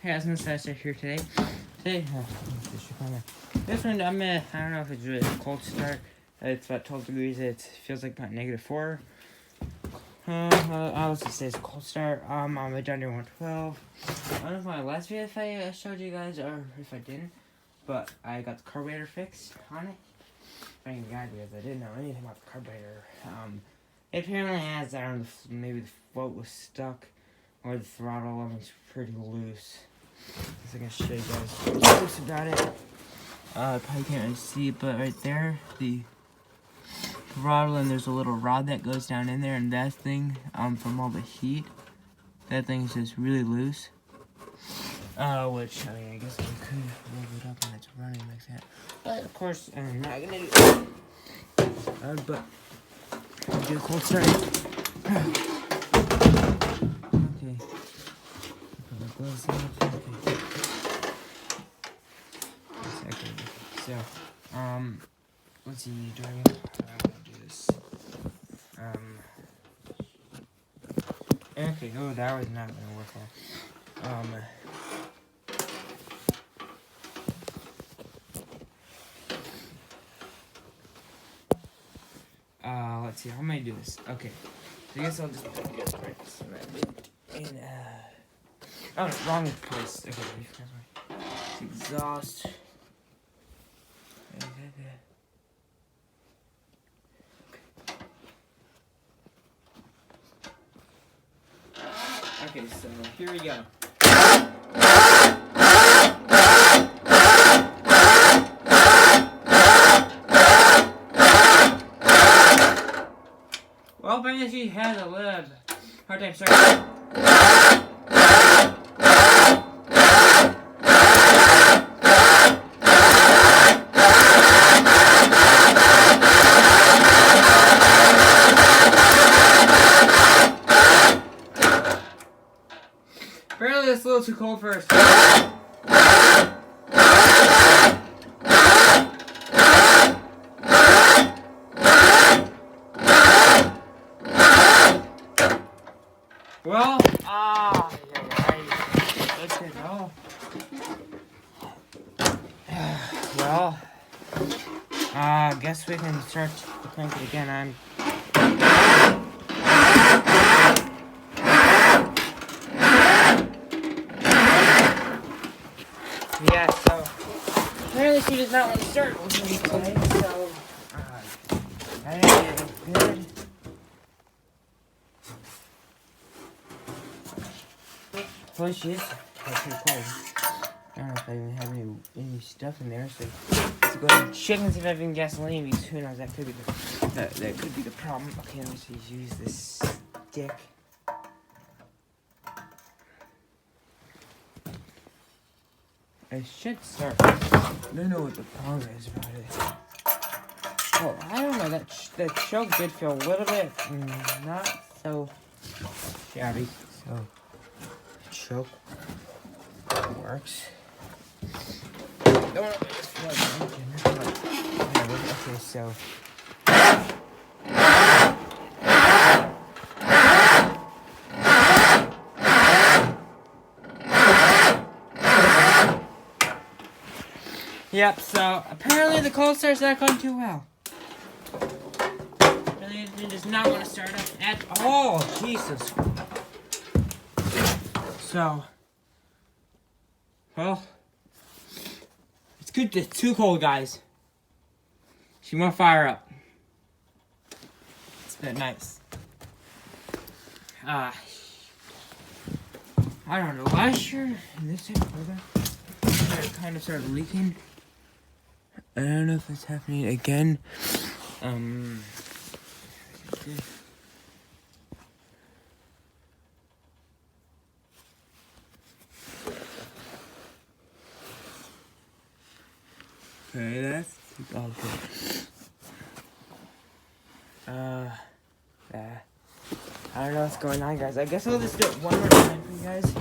Hey, guys, Mr. here today. This one, I don't know if it's really a cold start. It's about 12 degrees. It feels like about -4. I was gonna say it's a cold start. I'm a John 112. I don't know if my last video if I showed you guys or if I didn't, but I got the carburetor fixed on it. I didn't got because I didn't know anything about the carburetor. It apparently has, I don't know, maybe the float was stuck or the throttle element's pretty loose. I'm gonna show you guys close about it. Probably can't really see it, but right there, the throttle, and there's a little rod that goes down in there, and that thing, from all the heat, that thing is just really loose. Which, I mean, I guess I could move it up when it's running like that. But, of course, I'm not gonna do it. But, I'll do a cold start. Okay. Put my gloves on. Okay. So, let's see, do I do this? Okay, oh, that was not gonna work well. Let's see, how am I do this? Okay, so I guess I'll just put this right in, oh, no, wrong place. Okay, it's exhaust. Okay, so here we go. Well, apparently she has a little hard time starting. Apparently it's a little too cold for her. Well, let's go. Well, guess we can start the crank it again. Yeah, so apparently she does not want to start with me today, so I didn't get good. Well, she is pretty cold. I don't know if I even have any stuff in there, so let's go ahead and check and see if I have any gasoline, because who knows, that could be the problem. Okay, let me just use this stick. I should start. I don't know what the problem is about it. Oh, I don't know, that choke did feel a little bit not so shabby, so choke works. Don't know if it's okay, so yep, so apparently the cold start's not going too well. Really, it does not want to start up at all. Jesus. So, well, it's good. It's too cold, guys. She won't fire up. It's been nice. I don't know. Last year, this year, it kind of started leaking. I don't know if it's happening again. Okay, that's all good. I don't know what's going on, guys. I guess I'll just do it one more time for you guys.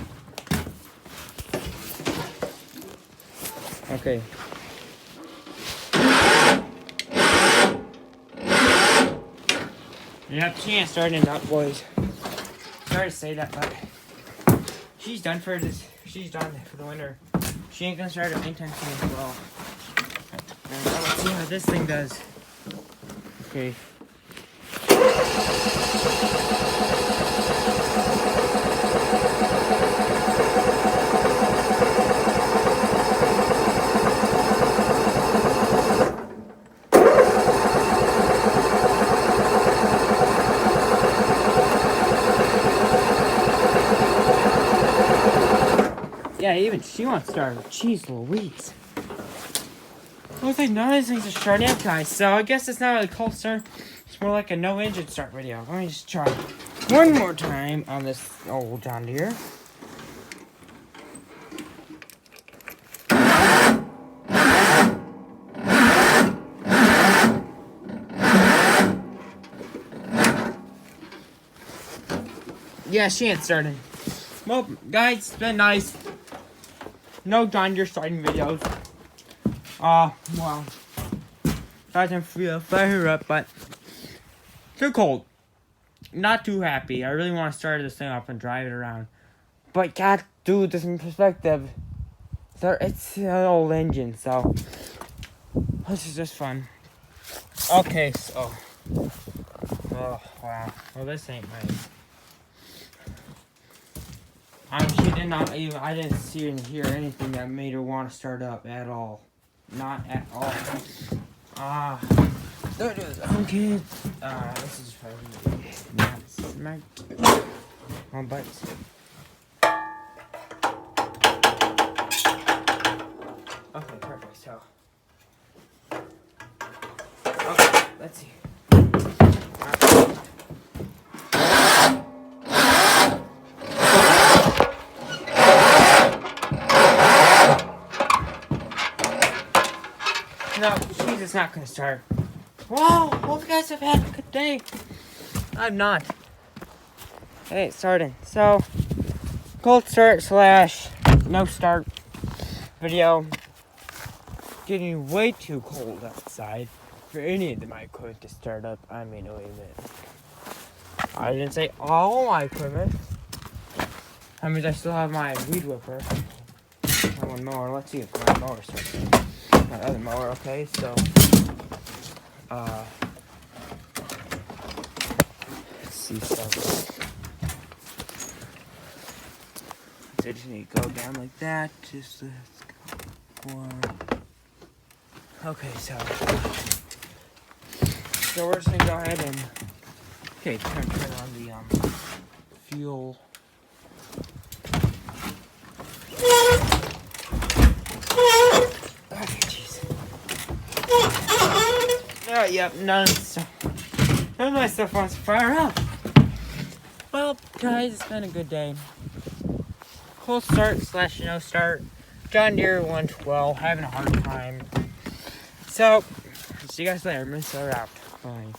Okay. Yep, she ain't starting it up, boys. Sorry to say that, but she's done for this. she's done for the winter. She ain't gonna start it anytime soon as well. And let's see how this thing does. Okay. Yeah, even she wants to start. Jeez Louise. Looks like none of these things are starting up, guys. So I guess it's not really a cold start. It's more like a no engine start video. Let me just try one more time on this old John Deere. Yeah, she ain't starting. Well, guys, it's been nice. No John Deere starting videos. Well, I can fire her up, but too cold. Not too happy. I really want to start this thing up and drive it around, but gotta do this in perspective. So it's an old engine, so this is just fun. Okay, so oh wow, well this ain't nice. She did not even, I didn't see and hear anything that made her want to start up at all. Not at all. Don't do this. Okay. This is probably not smart. Oh, but. Okay, perfect. So. Okay, let's see. No, she's just not gonna start. Wow, both guys have had a good day. I'm not. Hey, it's starting. So, cold start / no start video. Getting way too cold outside for any of my equipment to start up. I mean, wait a minute. I didn't say all my equipment. I mean, I still have my weed whipper. One more. Let's see if my mower starts. My other mower, okay, so let's see stuff. So I just need to go down like that, just let's go one. Okay, so we're just gonna go ahead and turn on the fuel. Yep, none of my stuff wants to fire up. Well, guys, it's been a good day. Cold start / no start. John Deere 112, having a hard time. So, see you guys later. I'm gonna start out. Bye.